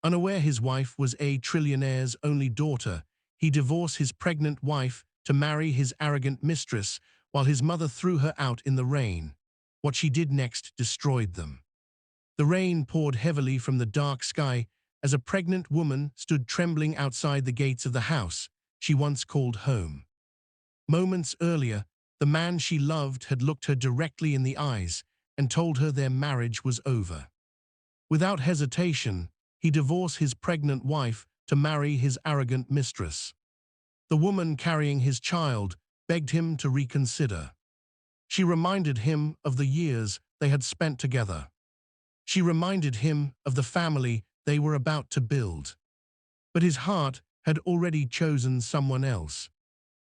Unaware his wife was a trillionaire's only daughter, he divorced his pregnant wife to marry his arrogant mistress while his mother threw her out in the rain. What she did next destroyed them. The rain poured heavily from the dark sky as a pregnant woman stood trembling outside the gates of the house she once called home. Moments earlier, the man she loved had looked her directly in the eyes and told her their marriage was over. Without hesitation, he divorced his pregnant wife to marry his arrogant mistress. The woman carrying his child begged him to reconsider. She reminded him of the years they had spent together. She reminded him of the family they were about to build. But his heart had already chosen someone else.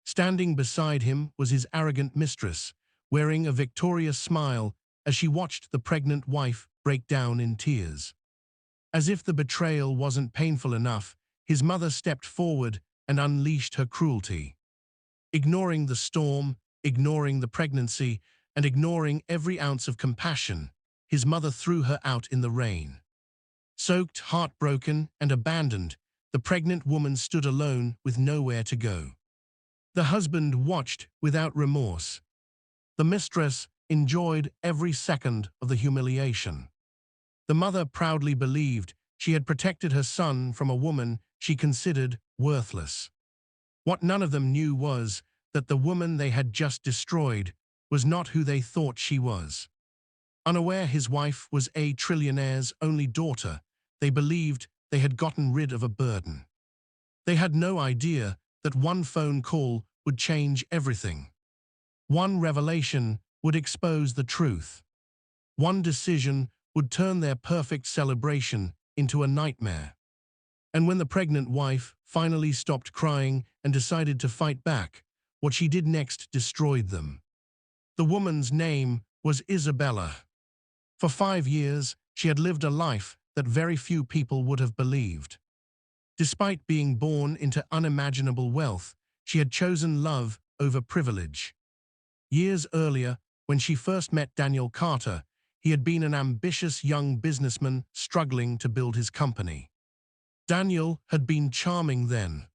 Standing beside him was his arrogant mistress, wearing a victorious smile as she watched the pregnant wife break down in tears. As if the betrayal wasn't painful enough, his mother stepped forward and unleashed her cruelty. Ignoring the storm, ignoring the pregnancy, and ignoring every ounce of compassion, his mother threw her out in the rain. Soaked, heartbroken, and abandoned, the pregnant woman stood alone with nowhere to go. The husband watched without remorse. The mistress enjoyed every second of the humiliation. The mother proudly believed she had protected her son from a woman she considered worthless. What none of them knew was that the woman they had just destroyed was not who they thought she was. Unaware his wife was a trillionaire's only daughter, they believed they had gotten rid of a burden. They had no idea that one phone call would change everything. One revelation would expose the truth. One decision would turn their perfect celebration into a nightmare. And when the pregnant wife finally stopped crying and decided to fight back, what she did next destroyed them. The woman's name was Isabella. For 5 years, she had lived a life that very few people would have believed. Despite being born into unimaginable wealth, she had chosen love over privilege. Years earlier, when she first met Daniel Carter, he had been an ambitious young businessman struggling to build his company. Daniel had been charming then.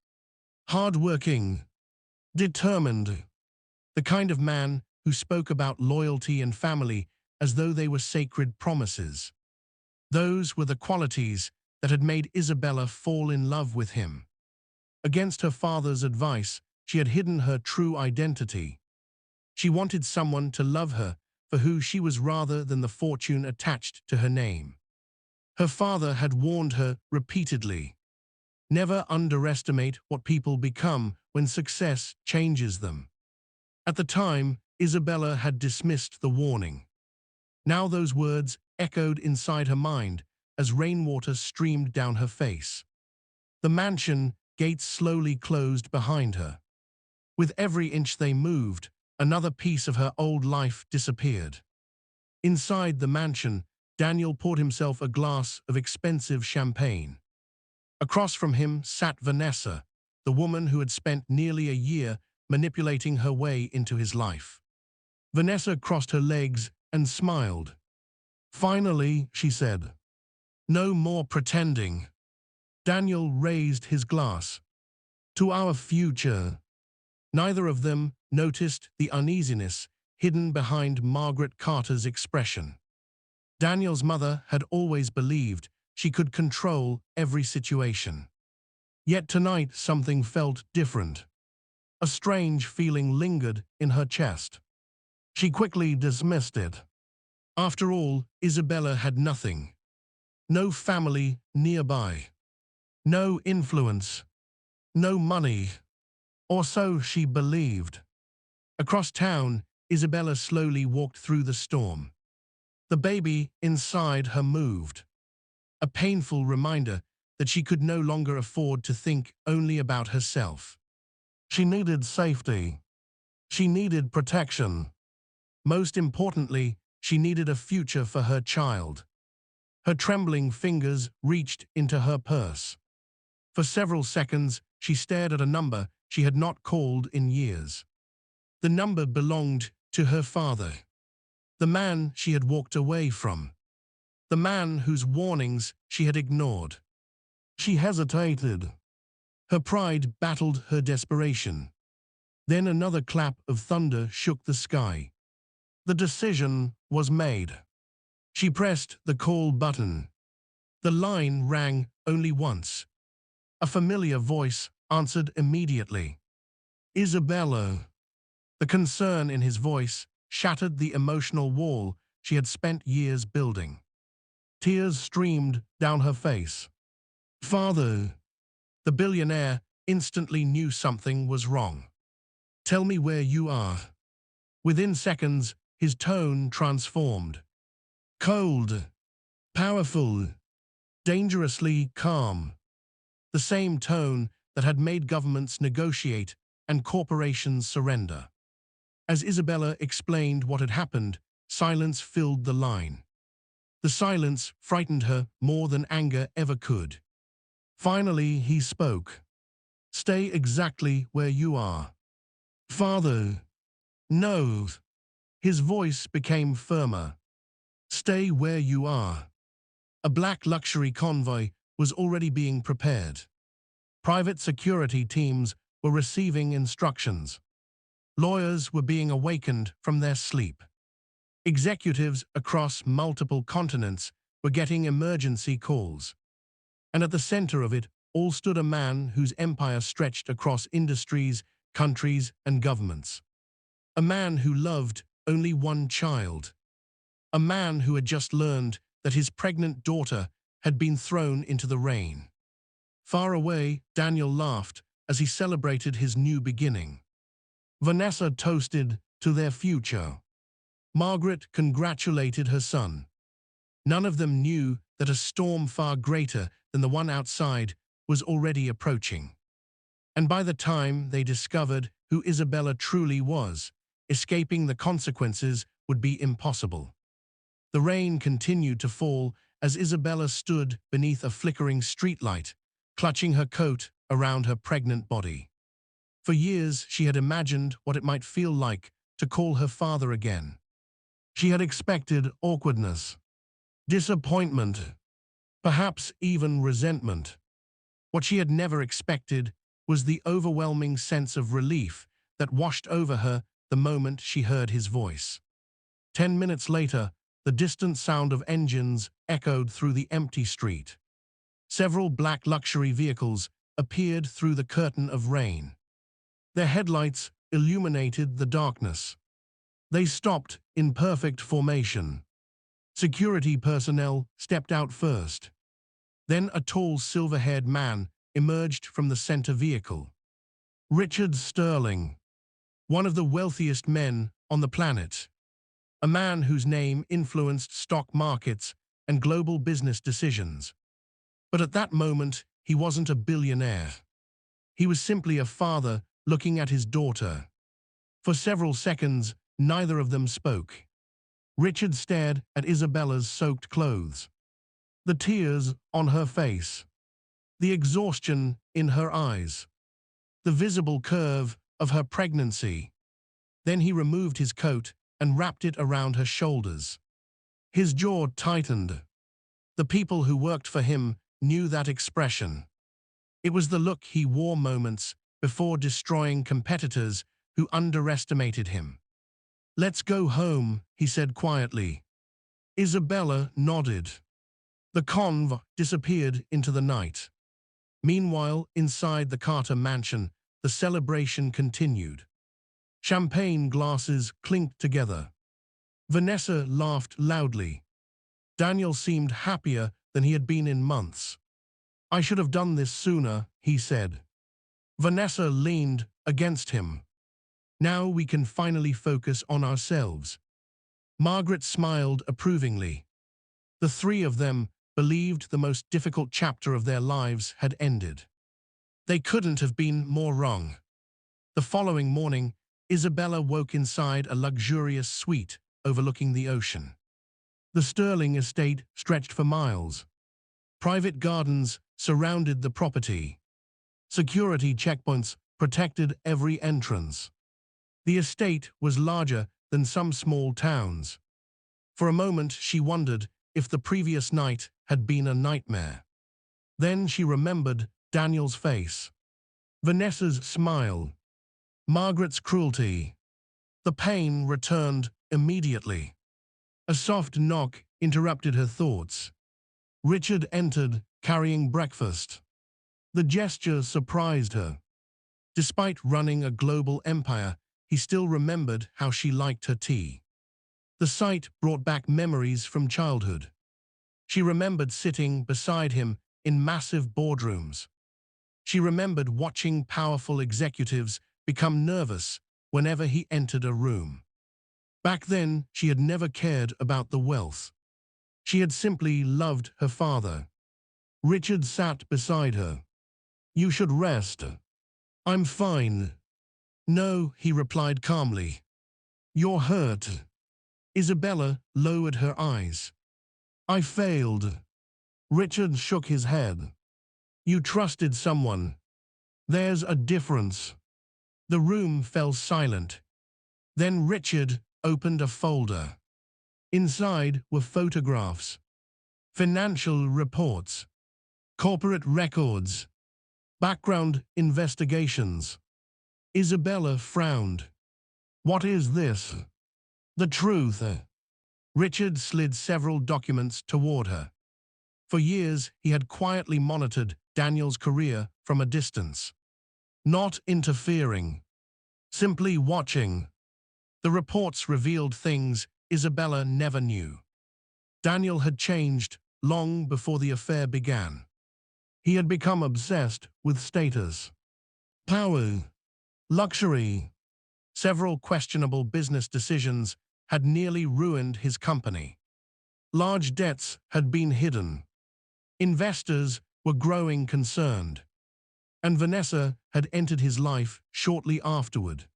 Hard-working, determined. The kind of man who spoke about loyalty and family as though they were sacred promises. Those were the qualities that had made Isabella fall in love with him. Against her father's advice, she had hidden her true identity. She wanted someone to love her for who she was rather than the fortune attached to her name. Her father had warned her repeatedly. Never underestimate what people become when success changes them. At the time, Isabella had dismissed the warning. Now those words echoed inside her mind as rainwater streamed down her face. The mansion gates slowly closed behind her. With every inch they moved, another piece of her old life disappeared. Inside the mansion, Daniel poured himself a glass of expensive champagne. Across from him sat Vanessa, the woman who had spent nearly a year manipulating her way into his life. Vanessa crossed her legs and smiled. "Finally," she said. "No more pretending." Daniel raised his glass. "To our future." Neither of them noticed the uneasiness hidden behind Margaret Carter's expression. Daniel's mother had always believed she could control every situation. Yet tonight something felt different. A strange feeling lingered in her chest. She quickly dismissed it. After all, Isabella had nothing. No family nearby. No influence. No money. Or so she believed. Across town, Isabella slowly walked through the storm. The baby inside her moved. A painful reminder that she could no longer afford to think only about herself. She needed safety. She needed protection. Most importantly, she needed a future for her child. Her trembling fingers reached into her purse. For several seconds, she stared at a number she had not called in years. The number belonged to her father. The man she had walked away from. The man whose warnings she had ignored. She hesitated. Her pride battled her desperation. Then another clap of thunder shook the sky. The decision was made. She pressed the call button. The line rang only once. A familiar voice answered immediately. Isabella. The concern in his voice shattered the emotional wall she had spent years building. Tears streamed down her face. Father. The billionaire instantly knew something was wrong. Tell me where you are. Within seconds, his tone transformed. Cold, powerful, dangerously calm. The same tone that had made governments negotiate and corporations surrender. As Isabella explained what had happened, silence filled the line. The silence frightened her more than anger ever could. Finally, he spoke. Stay exactly where you are. Father. No. His voice became firmer. Stay where you are. A black luxury convoy was already being prepared. Private security teams were receiving instructions. Lawyers were being awakened from their sleep. Executives across multiple continents were getting emergency calls. And at the center of it all stood a man whose empire stretched across industries, countries, and governments. A man who loved only one child. A man who had just learned that his pregnant daughter had been thrown into the rain. Far away, Daniel laughed as he celebrated his new beginning. Vanessa toasted to their future. Margaret congratulated her son. None of them knew that a storm far greater than the one outside was already approaching. And by the time they discovered who Isabella truly was, escaping the consequences would be impossible. The rain continued to fall as Isabella stood beneath a flickering streetlight, clutching her coat around her pregnant body. For years, she had imagined what it might feel like to call her father again. She had expected awkwardness, disappointment, perhaps even resentment. What she had never expected was the overwhelming sense of relief that washed over her the moment she heard his voice. 10 minutes later, the distant sound of engines echoed through the empty street. Several black luxury vehicles appeared through the curtain of rain. Their headlights illuminated the darkness. They stopped in perfect formation. Security personnel stepped out first. Then a tall silver-haired man emerged from the center vehicle. Richard Sterling, one of the wealthiest men on the planet. A man whose name influenced stock markets and global business decisions. But at that moment, he wasn't a billionaire. He was simply a father looking at his daughter. For several seconds, neither of them spoke. Richard stared at Isabella's soaked clothes. The tears on her face. The exhaustion in her eyes. The visible curve of her pregnancy. Then he removed his coat and wrapped it around her shoulders. His jaw tightened. The people who worked for him knew that expression. It was the look he wore moments before destroying competitors who underestimated him. Let's go home, he said quietly. Isabella nodded. The convoy disappeared into the night. Meanwhile, inside the Carter mansion, the celebration continued. Champagne glasses clinked together. Vanessa laughed loudly. Daniel seemed happier than he had been in months. I should have done this sooner, he said. Vanessa leaned against him. Now we can finally focus on ourselves. Margaret smiled approvingly. The three of them believed the most difficult chapter of their lives had ended. They couldn't have been more wrong. The following morning, Isabella woke inside a luxurious suite overlooking the ocean. The Sterling estate stretched for miles. Private gardens surrounded the property. Security checkpoints protected every entrance. The estate was larger than some small towns. For a moment, she wondered if the previous night had been a nightmare. Then she remembered Daniel's face, Vanessa's smile, Margaret's cruelty. The pain returned immediately. A soft knock interrupted her thoughts. Richard entered, carrying breakfast. The gesture surprised her. Despite running a global empire, he still remembered how she liked her tea. The sight brought back memories from childhood. She remembered sitting beside him in massive boardrooms. She remembered watching powerful executives become nervous whenever he entered a room. Back then, she had never cared about the wealth. She had simply loved her father. Richard sat beside her. "You should rest." "I'm fine." "No," he replied calmly. "You're hurt." Isabella lowered her eyes. "I failed." Richard shook his head. "You trusted someone. There's a difference." The room fell silent. Then Richard opened a folder. Inside were photographs, financial reports, corporate records, background investigations. Isabella frowned. "What is this?" "The truth." Richard slid several documents toward her. For years, he had quietly monitored Daniel's career from a distance. Not interfering, simply watching. The reports revealed things Isabella never knew. Daniel had changed long before the affair began. He had become obsessed with status, power, luxury. Several questionable business decisions had nearly ruined his company. Large debts had been hidden. Investors were growing concerned. And Vanessa had entered his life shortly afterward.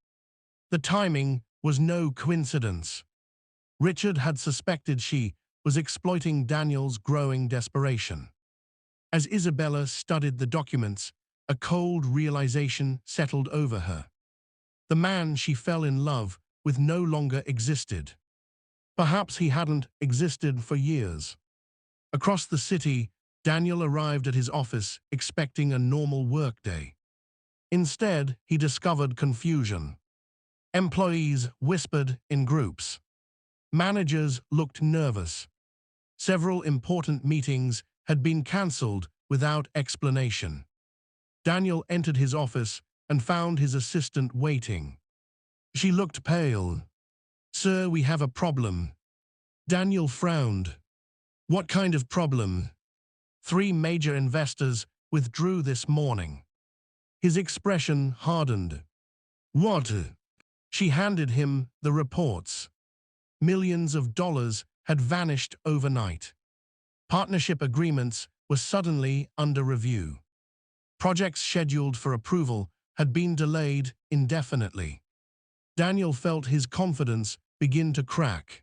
The timing was no coincidence. Richard had suspected she was exploiting Daniel's growing desperation. As Isabella studied the documents, a cold realization settled over her. The man she fell in love with no longer existed. Perhaps he hadn't existed for years. Across the city, Daniel arrived at his office expecting a normal workday. Instead, he discovered confusion. Employees whispered in groups. Managers looked nervous. Several important meetings had been cancelled without explanation. Daniel entered his office and found his assistant waiting. She looked pale. "Sir, we have a problem." Daniel frowned. "What kind of problem?" "3 major investors withdrew this morning." His expression hardened. "What?" She handed him the reports. Millions of dollars had vanished overnight. Partnership agreements were suddenly under review. Projects scheduled for approval had been delayed indefinitely. Daniel felt his confidence begin to crack.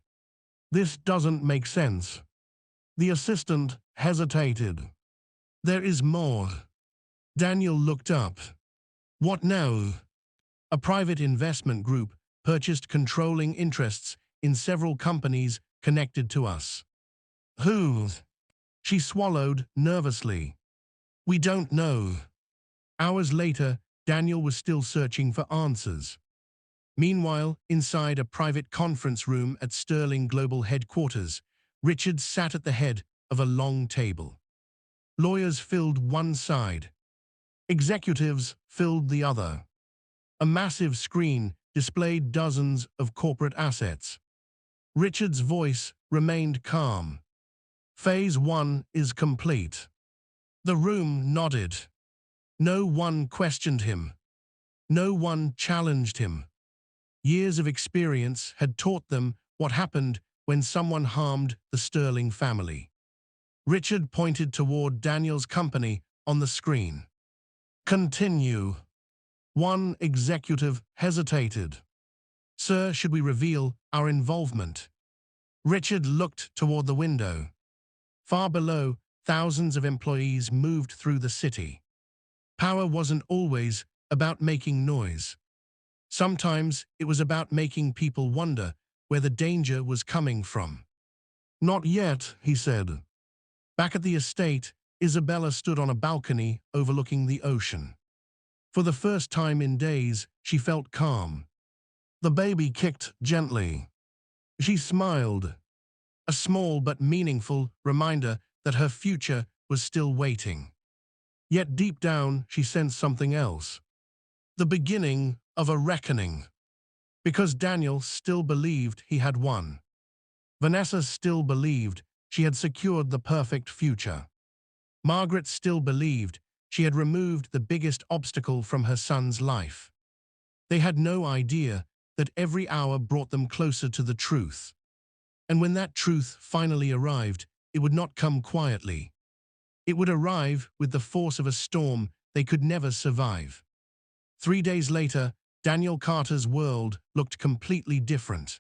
"This doesn't make sense." The assistant hesitated. "There is more." Daniel looked up. "What now?" "A private investment group purchased controlling interests in several companies connected to us." "Who?" She swallowed nervously. "We don't know." Hours later, Daniel was still searching for answers. Meanwhile, inside a private conference room at Sterling Global headquarters, Richard sat at the head of a long table. Lawyers filled one side. Executives filled the other. A massive screen displayed dozens of corporate assets. Richard's voice remained calm. "Phase 1 is complete." The room nodded. No one questioned him. No one challenged him. Years of experience had taught them what happened when someone harmed the Sterling family. Richard pointed toward Daniel's company on the screen. "Continue." One executive hesitated. "Sir, should we reveal our involvement?" Richard looked toward the window. Far below, thousands of employees moved through the city. Power wasn't always about making noise. Sometimes it was about making people wonder where the danger was coming from. "Not yet," he said. Back at the estate, Isabella stood on a balcony overlooking the ocean. For the first time in days, she felt calm. The baby kicked gently. She smiled, a small but meaningful reminder that her future was still waiting. Yet deep down, she sensed something else. The beginning of a reckoning. Because Daniel still believed he had won. Vanessa still believed she had secured the perfect future. Margaret still believed she had removed the biggest obstacle from her son's life. They had no idea that every hour brought them closer to the truth. And when that truth finally arrived, it would not come quietly. It would arrive with the force of a storm they could never survive. 3 days later, Daniel Carter's world looked completely different.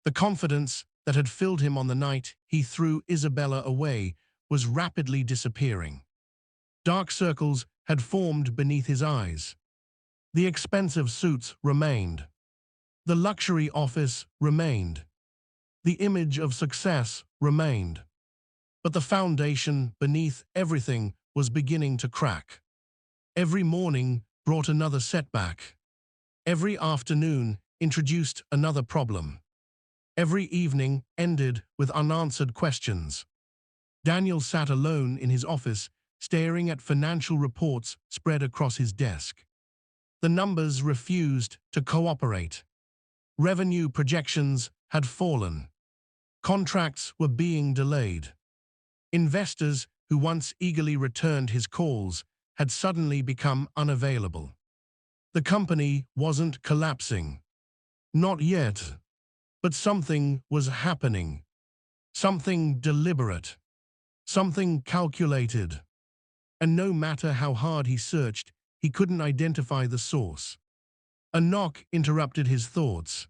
The confidence that had filled him on the night he threw Isabella away was rapidly disappearing. Dark circles had formed beneath his eyes. The expensive suits remained. The luxury office remained. The image of success remained. But the foundation beneath everything was beginning to crack. Every morning brought another setback. Every afternoon introduced another problem. Every evening ended with unanswered questions. Daniel sat alone in his office, staring at financial reports spread across his desk. The numbers refused to cooperate. Revenue projections had fallen. Contracts were being delayed. Investors who once eagerly returned his calls had suddenly become unavailable. The company wasn't collapsing. Not yet. But something was happening. Something deliberate. Something calculated. And no matter how hard he searched, he couldn't identify the source. A knock interrupted his thoughts.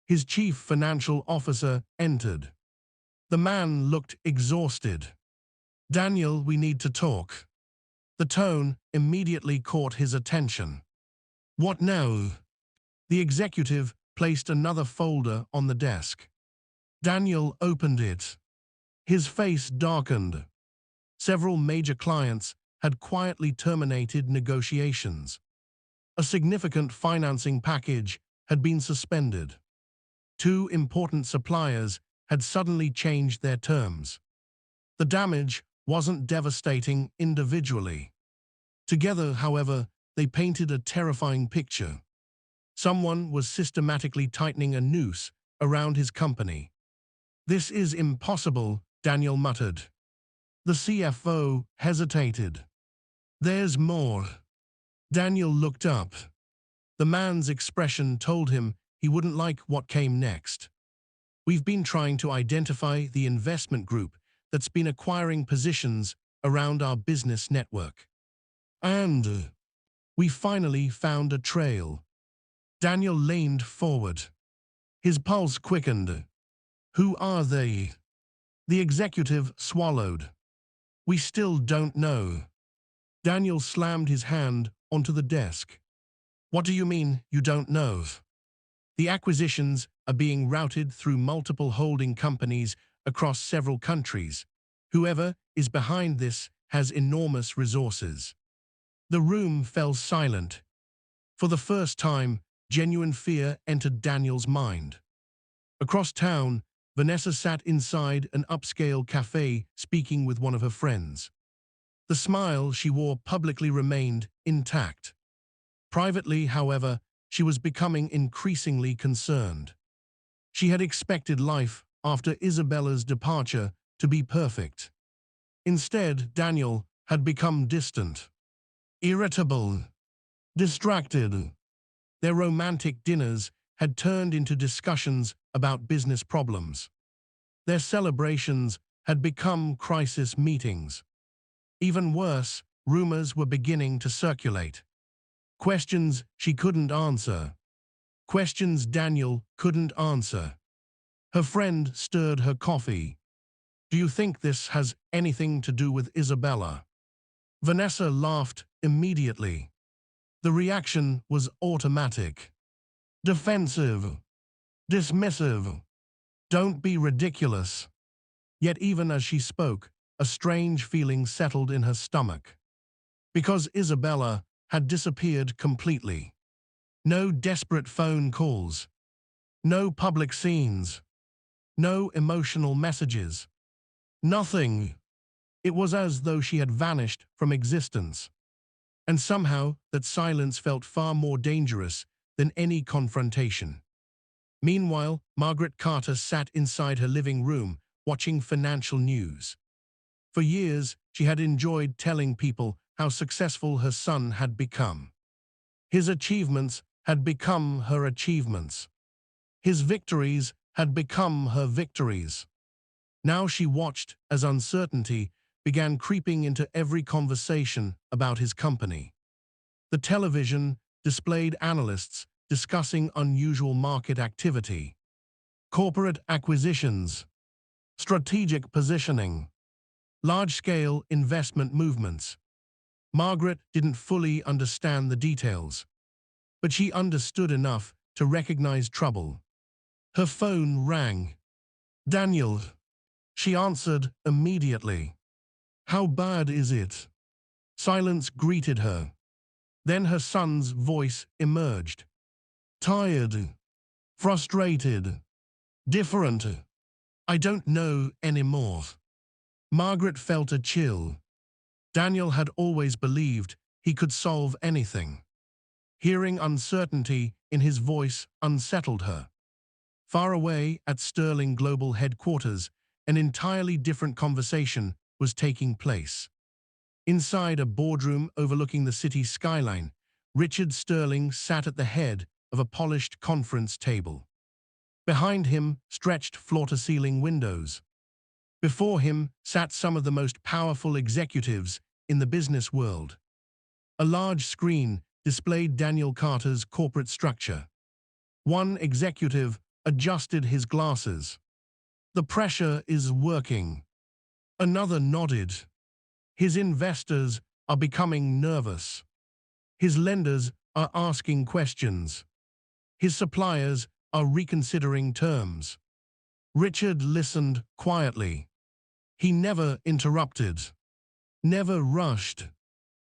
His chief financial officer entered. The man looked exhausted. "Daniel, we need to talk." The tone immediately caught his attention. "What now?" The executive placed another folder on the desk. Daniel opened it. His face darkened. Several major clients had quietly terminated negotiations. A significant financing package had been suspended. 2 important suppliers had suddenly changed their terms. The damage wasn't devastating individually. Together, however, they painted a terrifying picture. Someone was systematically tightening a noose around his company. "This is impossible," Daniel muttered. The CFO hesitated. "There's more." Daniel looked up. The man's expression told him he wouldn't like what came next. "We've been trying to identify the investment group that's been acquiring positions around our business network. And we finally found a trail." Daniel leaned forward. His pulse quickened. "Who are they?" The executive swallowed. "We still don't know." Daniel slammed his hand onto the desk. "What do you mean you don't know?" "The acquisitions are being routed through multiple holding companies across several countries. Whoever is behind this has enormous resources." The room fell silent. For the first time, genuine fear entered Daniel's mind. Across town, Vanessa sat inside an upscale cafe speaking with one of her friends. The smile she wore publicly remained intact. Privately, however, she was becoming increasingly concerned. She had expected life after Isabella's departure to be perfect. Instead, Daniel had become distant, irritable, distracted. Their romantic dinners had turned into discussions about business problems. Their celebrations had become crisis meetings. Even worse, rumors were beginning to circulate. Questions she couldn't answer. Questions Daniel couldn't answer. Her friend stirred her coffee. "Do you think this has anything to do with Isabella?" Vanessa laughed immediately. The reaction was automatic. Defensive. Dismissive. "Don't be ridiculous." Yet even as she spoke, a strange feeling settled in her stomach. Because Isabella had disappeared completely. No desperate phone calls. No public scenes. No emotional messages. Nothing. It was as though she had vanished from existence. And somehow that silence felt far more dangerous than any confrontation. Meanwhile, Margaret Carter sat inside her living room, watching financial news. For years, she had enjoyed telling people how successful her son had become. His achievements had become her achievements. His victories had become her victories. Now she watched as uncertainty began creeping into every conversation about his company. The television displayed analysts discussing unusual market activity, corporate acquisitions, strategic positioning, large-scale investment movements. Margaret didn't fully understand the details, but she understood enough to recognize trouble. Her phone rang. "Daniel." She answered immediately. "How bad is it?" Silence greeted her. Then her son's voice emerged. "Tired. Frustrated. Different. I don't know anymore." Margaret felt a chill. Daniel had always believed he could solve anything. Hearing uncertainty in his voice unsettled her. Far away at Sterling Global headquarters, an entirely different conversation was taking place. Inside a boardroom overlooking the city's skyline, Richard Sterling sat at the head of a polished conference table. Behind him stretched floor-to-ceiling windows. Before him sat some of the most powerful executives in the business world. A large screen displayed Daniel Carter's corporate structure. One executive adjusted his glasses. "The pressure is working." Another nodded. "His investors are becoming nervous. His lenders are asking questions. His suppliers are reconsidering terms." Richard listened quietly. He never interrupted, never rushed.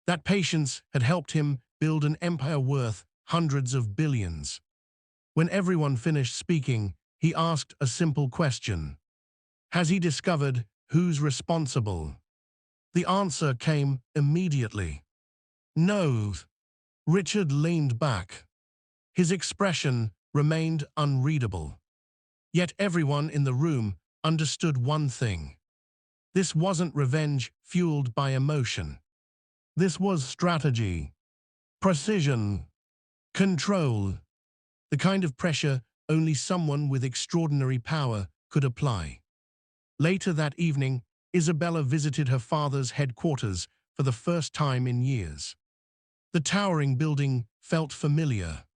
That patience had helped him build an empire worth hundreds of billions. When everyone finished speaking, he asked a simple question. Has he discovered who's responsible? The answer came immediately. No. Richard leaned back. His expression remained unreadable. Yet everyone in the room understood one thing. This wasn't revenge fueled by emotion. This was strategy, precision, control, the kind of pressure only someone with extraordinary power could apply. Later that evening, Isabella visited her father's headquarters for the first time in years. The towering building felt familiar.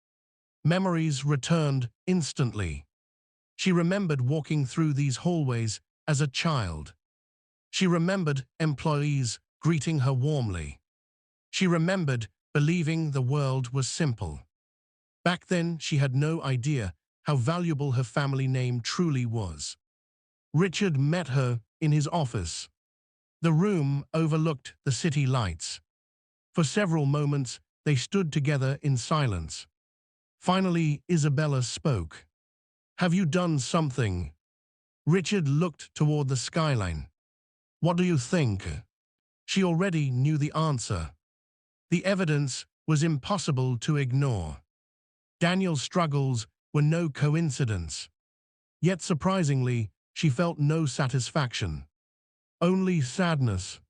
Memories returned instantly. She remembered walking through these hallways as a child. She remembered employees greeting her warmly. She remembered believing the world was simple. Back then, she had no idea how valuable her family name truly was. Richard met her in his office. The room overlooked the city lights. For several moments, they stood together in silence. Finally, Isabella spoke. "Have you done something?" Richard looked toward the skyline. "What do you think?" She already knew the answer. The evidence was impossible to ignore. Daniel's struggles were no coincidence. Yet surprisingly, she felt no satisfaction. Only sadness.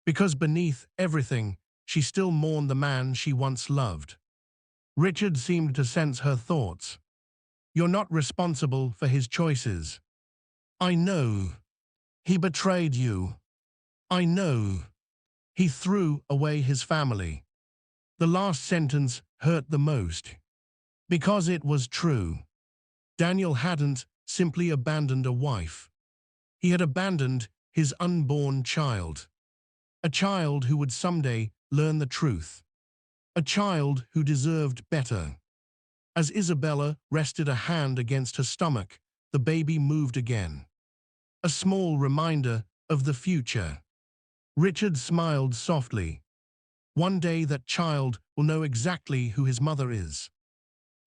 Because beneath everything, she still mourned the man she once loved. Richard seemed to sense her thoughts. "You're not responsible for his choices." "I know. He betrayed you." "I know. He threw away his family." The last sentence hurt the most. Because it was true. Daniel hadn't simply abandoned a wife. He had abandoned his unborn child. A child who would someday learn the truth. A child who deserved better. As Isabella rested a hand against her stomach, the baby moved again. A small reminder of the future. Richard smiled softly. One day that child will know exactly who his mother is.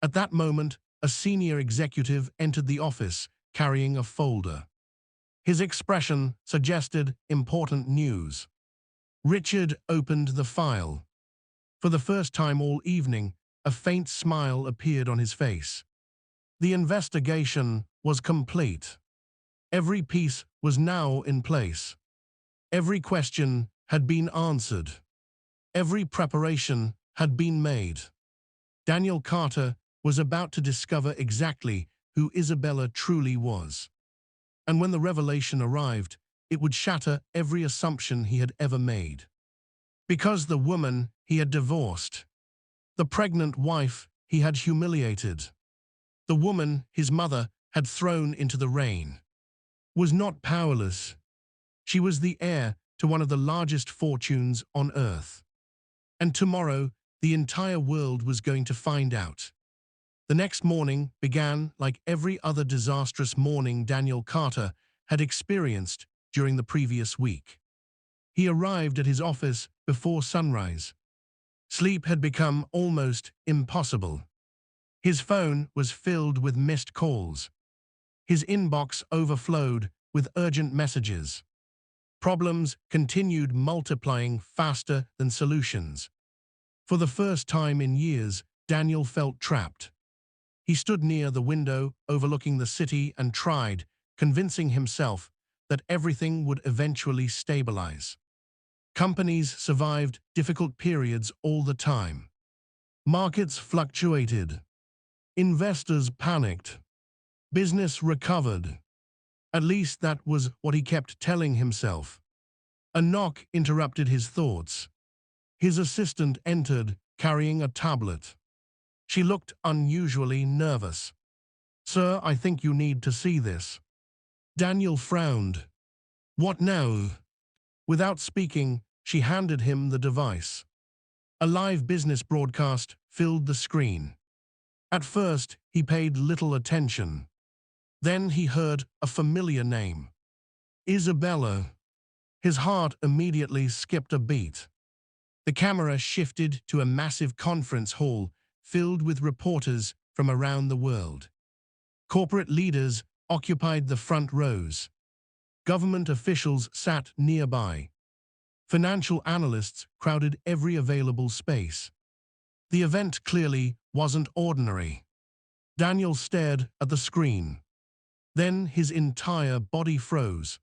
At that moment, a senior executive entered the office carrying a folder. His expression suggested important news. Richard opened the file. For the first time all evening, a faint smile appeared on his face. The investigation was complete. Every piece was now in place. Every question had been answered. Every preparation had been made. Daniel Carter was about to discover exactly who Isabella truly was. And when the revelation arrived, it would shatter every assumption he had ever made. Because the woman he had divorced, the pregnant wife he had humiliated, the woman his mother had thrown into the rain, was not powerless. She was the heir to one of the largest fortunes on earth. And tomorrow, the entire world was going to find out. The next morning began like every other disastrous morning Daniel Carter had experienced during the previous week. He arrived at his office before sunrise. Sleep had become almost impossible. His phone was filled with missed calls. His inbox overflowed with urgent messages. Problems continued multiplying faster than solutions. For the first time in years, Daniel felt trapped. He stood near the window overlooking the city and tried, convincing himself that everything would eventually stabilize. Companies survived difficult periods all the time. Markets fluctuated. Investors panicked. Business recovered. At least that was what he kept telling himself. A knock interrupted his thoughts. His assistant entered, carrying a tablet. She looked unusually nervous. "Sir, I think you need to see this." Daniel frowned. "What now?" Without speaking, she handed him the device. A live business broadcast filled the screen. At first, he paid little attention. Then he heard a familiar name. Isabella. His heart immediately skipped a beat. The camera shifted to a massive conference hall filled with reporters from around the world. Corporate leaders occupied the front rows. Government officials sat nearby. Financial analysts crowded every available space. The event clearly wasn't ordinary. Daniel stared at the screen. Then his entire body froze.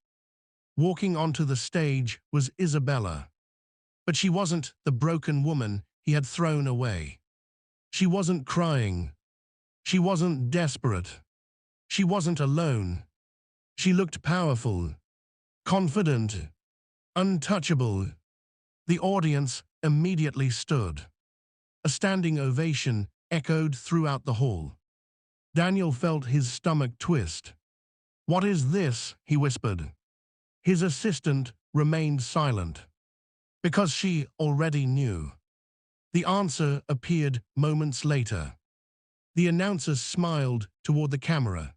Walking onto the stage was Isabella. But she wasn't the broken woman he had thrown away. She wasn't crying. She wasn't desperate. She wasn't alone. She looked powerful, confident, untouchable. The audience immediately stood. A standing ovation echoed throughout the hall. Daniel felt his stomach twist. "What is this?" he whispered. His assistant remained silent. Because she already knew. The answer appeared moments later. The announcer smiled toward the camera.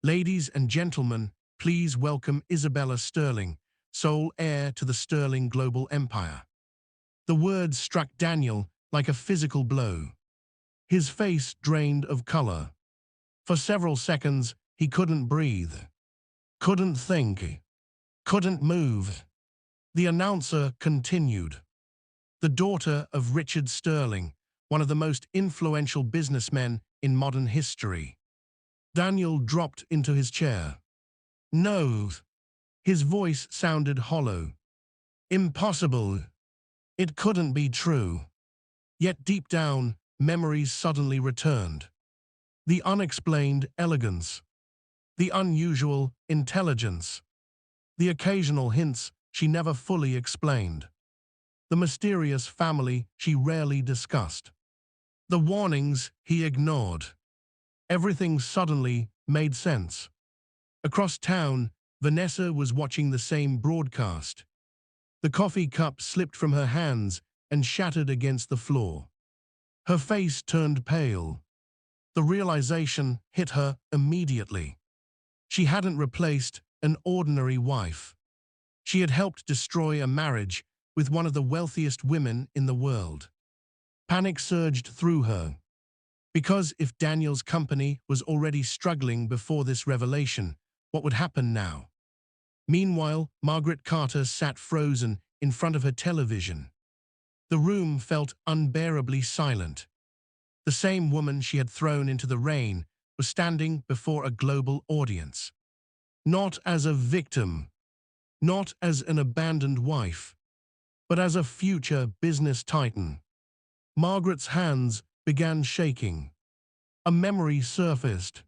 "Ladies and gentlemen, please welcome Isabella Sterling, sole heir to the Sterling global empire." The words struck Daniel like a physical blow. His face drained of color. For several seconds, he couldn't breathe, couldn't think, couldn't move. The announcer continued. "The daughter of Richard Sterling, one of the most influential businessmen in modern history." Daniel dropped into his chair. "No." His voice sounded hollow. "Impossible. It couldn't be true." Yet deep down, memories suddenly returned. The unexplained elegance. The unusual intelligence. The occasional hints she never fully explained. The mysterious family she rarely discussed. The warnings he ignored. Everything suddenly made sense. Across town, Vanessa was watching the same broadcast. The coffee cup slipped from her hands and shattered against the floor. Her face turned pale. The realization hit her immediately. She hadn't replaced an ordinary wife. She had helped destroy a marriage with one of the wealthiest women in the world. Panic surged through her. Because if Daniel's company was already struggling before this revelation, what would happen now? Meanwhile, Margaret Carter sat frozen in front of her television. The room felt unbearably silent. The same woman she had thrown into the rain was standing before a global audience. Not as a victim, not as an abandoned wife, but as a future business titan. Margaret's hands began shaking. A memory surfaced.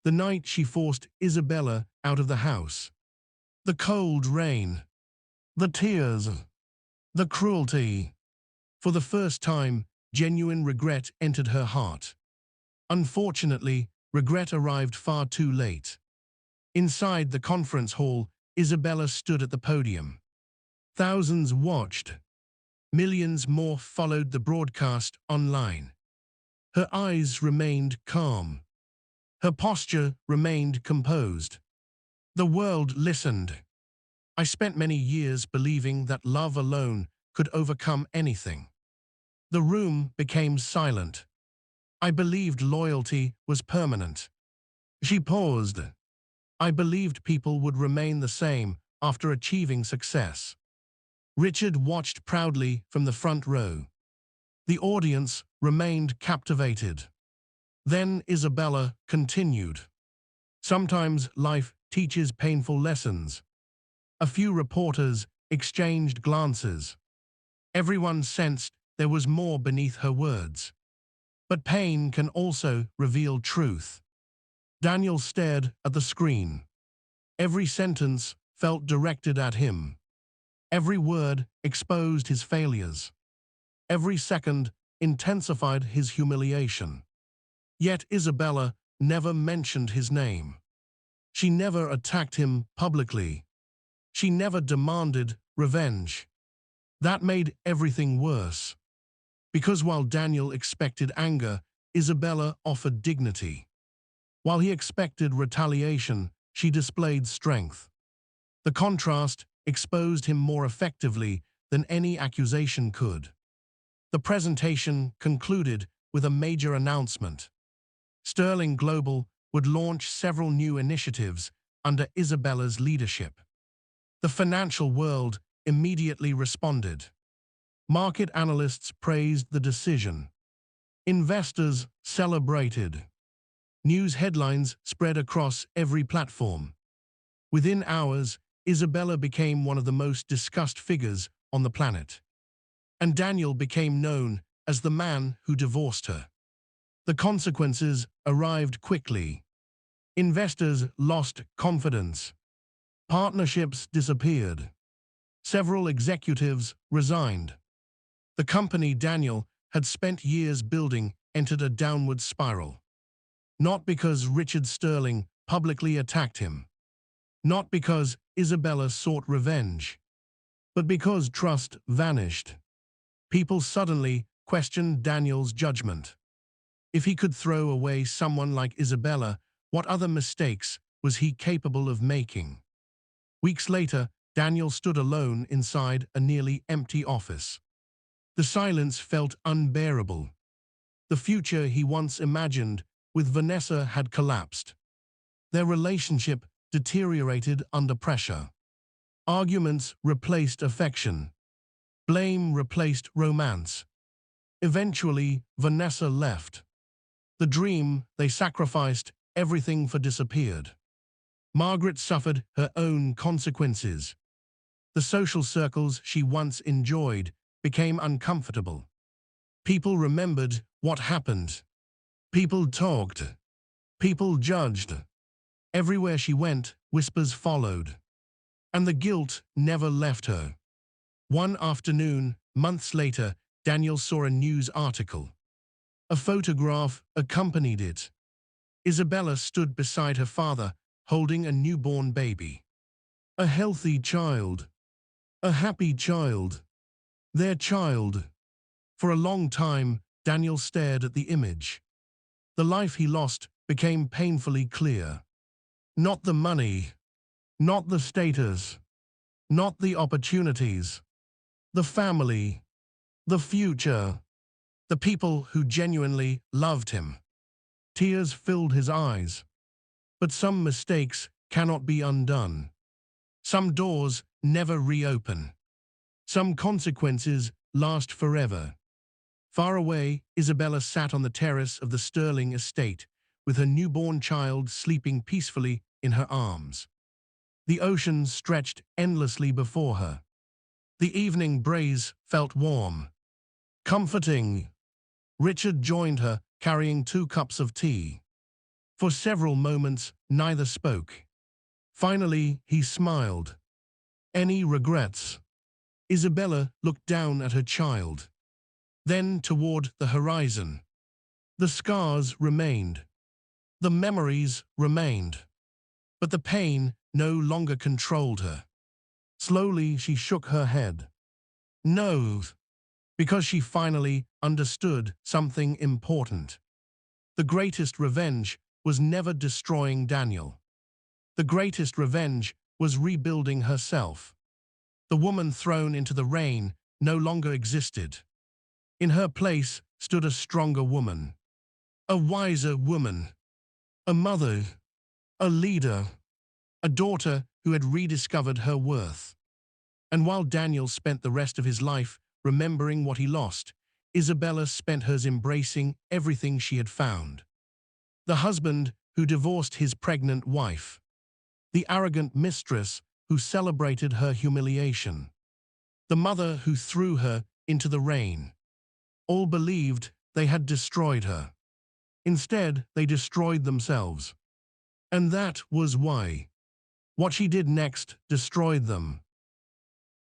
The night she forced Isabella out of the house. The cold rain. The tears. The cruelty. For the first time, genuine regret entered her heart. Unfortunately, regret arrived far too late. Inside the conference hall, Isabella stood at the podium. Thousands watched. Millions more followed the broadcast online. Her eyes remained calm. Her posture remained composed. The world listened. I spent many years believing that love alone could overcome anything. The room became silent. I believed loyalty was permanent. She paused. I believed people would remain the same after achieving success. Richard watched proudly from the front row. The audience remained captivated. Then Isabella continued. Sometimes life teaches painful lessons. A few reporters exchanged glances. Everyone sensed there was more beneath her words. But pain can also reveal truth. Daniel stared at the screen. Every sentence felt directed at him. Every word exposed his failures. Every second intensified his humiliation. Yet Isabella never mentioned his name. She never attacked him publicly. She never demanded revenge. That made everything worse. Because while Daniel expected anger, Isabella offered dignity. While he expected retaliation, she displayed strength. The contrast exposed him more effectively than any accusation could. The presentation concluded with a major announcement. Sterling Global would launch several new initiatives under Isabella's leadership. The financial world immediately responded. Market analysts praised the decision. Investors celebrated. News headlines spread across every platform. Within hours, Isabella became one of the most discussed figures on the planet. And Daniel became known as the man who divorced her. The consequences arrived quickly. Investors lost confidence. Partnerships disappeared. Several executives resigned. The company Daniel had spent years building entered a downward spiral. Not because Richard Sterling publicly attacked him. Not because Isabella sought revenge. But because trust vanished. People suddenly questioned Daniel's judgment. If he could throw away someone like Isabella, what other mistakes was he capable of making? Weeks later, Daniel stood alone inside a nearly empty office. The silence felt unbearable. The future he once imagined with Vanessa had collapsed. Their relationship deteriorated under pressure. Arguments replaced affection. Blame replaced romance. Eventually, Vanessa left. The dream they sacrificed, everything for disappeared. Margaret suffered her own consequences. The social circles she once enjoyed became uncomfortable. People remembered what happened. People talked. People judged. Everywhere she went, whispers followed. And the guilt never left her. One afternoon, months later, Daniel saw a news article. A photograph accompanied it. Isabella stood beside her father, holding a newborn baby. A healthy child. A happy child. Their child. For a long time, Daniel stared at the image. The life he lost became painfully clear. Not the money. Not the status. not the opportunities, the family, the future, the people who genuinely loved him. Tears filled his eyes. But some mistakes cannot be undone. Some doors never reopen. Some consequences last forever. Far away, Isabella sat on the terrace of the Sterling estate, with her newborn child sleeping peacefully in her arms. The ocean stretched endlessly before her. The evening breeze felt warm, comforting. Richard joined her, carrying 2 cups of tea. For several moments, neither spoke. Finally, he smiled. "Any regrets?" Isabella looked down at her child, then toward the horizon. The scars remained. The memories remained. But the pain no longer controlled her. Slowly, she shook her head. No, because she finally understood something important. The greatest revenge was never destroying Daniel. The greatest revenge was rebuilding herself. The woman thrown into the rain no longer existed. In her place stood a stronger woman, a wiser woman, a mother, a leader, a daughter who had rediscovered her worth. And while Daniel spent the rest of his life remembering what he lost, Isabella spent hers embracing everything she had found. The husband who divorced his pregnant wife. The arrogant mistress who celebrated her humiliation. The mother who threw her into the rain. All believed they had destroyed her. Instead, they destroyed themselves. And that was why. What she did next destroyed them.